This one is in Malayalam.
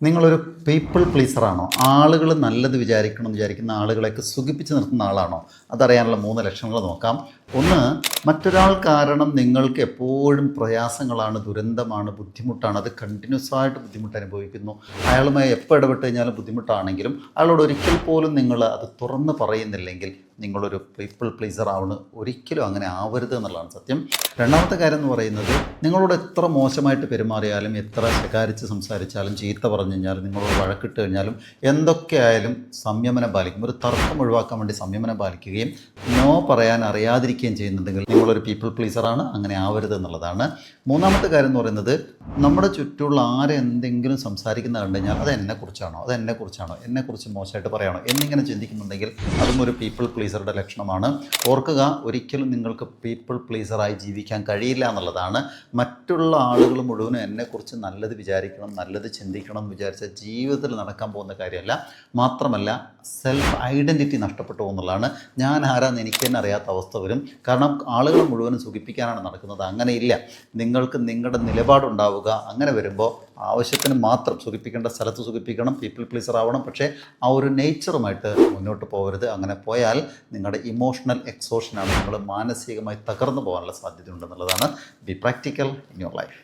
നിങ്ങളൊരു പീപ്പിൾ പ്ലീസറാണോ? ആളുകൾ നല്ലത് വിചാരിക്കണം എന്ന് വിചാരിക്കുന്ന ആളുകളെയൊക്കെ സുഖിപ്പിച്ച് നിർത്തുന്ന ആളാണോ? അതറിയാനുള്ള 3 ലക്ഷണങ്ങൾ നോക്കാം. ഒന്ന്, മറ്റൊരാൾ കാരണം നിങ്ങൾക്ക് എപ്പോഴും പ്രയാസങ്ങളാണ്, ദുരന്തമാണ്, ബുദ്ധിമുട്ടാണ്. അത് കണ്ടിന്യൂസ് ആയിട്ട് ബുദ്ധിമുട്ട് അനുഭവിക്കുന്നു. അയാളുമായി എപ്പോൾ ഇടപെട്ട് കഴിഞ്ഞാലും ബുദ്ധിമുട്ടാണെങ്കിലും അയാളോട് ഒരിക്കൽ പോലും നിങ്ങൾ അത് തുറന്ന് പറയുന്നില്ലെങ്കിൽ നിങ്ങളൊരു പീപ്പിൾ പ്ലീസർ ആവണം. ഒരിക്കലും അങ്ങനെ ആവരുത് എന്നുള്ളതാണ് സത്യം. രണ്ടാമത്തെ കാര്യം എന്ന് പറയുന്നത്, നിങ്ങളോട് എത്ര മോശമായിട്ട് പെരുമാറിയാലും, എത്ര ശകാരിച്ച് സംസാരിച്ചാലും, ചീത്ത പറഞ്ഞു കഴിഞ്ഞാലും, നിങ്ങളോട് വഴക്കിട്ട് കഴിഞ്ഞാലും, എന്തൊക്കെ ആയാലും സംയമനം പാലിക്കും. ഒരു തർക്കം ഒഴിവാക്കാൻ വേണ്ടി സംയമനം പാലിക്കുകയും നോ പറയാൻ അറിയാതിരിക്കുകയും ചെയ്യുന്നുണ്ടെങ്കിൽ നിങ്ങളൊരു പീപ്പിൾ പ്ലീസറാണ്. അങ്ങനെ ആവരുത് എന്നുള്ളതാണ്. മൂന്നാമത്തെ കാര്യം എന്ന് പറയുന്നത്, നമ്മുടെ ചുറ്റുമുള്ള ആരെ എന്തെങ്കിലും സംസാരിക്കുന്ന കണ്ടു കഴിഞ്ഞാൽ അത് എന്നെക്കുറിച്ച് മോശമായിട്ട് പറയണോ എന്നിങ്ങനെ ചിന്തിക്കുന്നുണ്ടെങ്കിൽ അതും ഒരു പീപ്പിൾ പ്ലീസറുടെ ലക്ഷണമാണ്. ഓർക്കുക, ഒരിക്കലും നിങ്ങൾക്ക് പീപ്പിൾ പ്ലീസറായി ജീവിക്കാൻ കഴിയില്ല എന്നുള്ളതാണ്. മറ്റുള്ള ആളുകൾ മുഴുവനും എന്നെക്കുറിച്ച് നല്ലത് വിചാരിക്കണം, നല്ലത് ചിന്തിക്കണം എന്ന് വിചാരിച്ച ജീവിതത്തിൽ നടക്കാൻ പോകുന്ന കാര്യമല്ല. മാത്രമല്ല, സെൽഫ് ഐഡൻറ്റിറ്റി നഷ്ടപ്പെട്ടു പോകുന്നുള്ളതാണ്. ഞാൻ ആരാന്ന് എനിക്ക് തന്നെ അറിയാത്ത അവസ്ഥ വരും. കാരണം ആളുകൾ മുഴുവനും സുഖിപ്പിക്കാനാണ് നടക്കുന്നത്. അങ്ങനെയില്ല. നിങ്ങൾക്ക് നിങ്ങളുടെ നിലപാടുണ്ടാവുക. അങ്ങനെ വരുമ്പോൾ ആവശ്യത്തിന് മാത്രം സുഖിപ്പിക്കേണ്ട സ്ഥലത്ത് സുഖിപ്പിക്കണം, പീപ്പിൾ പ്ലീസർ ആവണം. പക്ഷേ ആ ഒരു നേച്ചറുമായിട്ട് മുന്നോട്ട് പോകരുത്. അങ്ങനെ പോയാൽ നിങ്ങളുടെ ഇമോഷണൽ എക്സോഷനാണ്, നിങ്ങൾ മാനസികമായി തകർന്നു പോകാനുള്ള സാധ്യതയുണ്ടെന്നുള്ളതാണ്. Be practical in your life.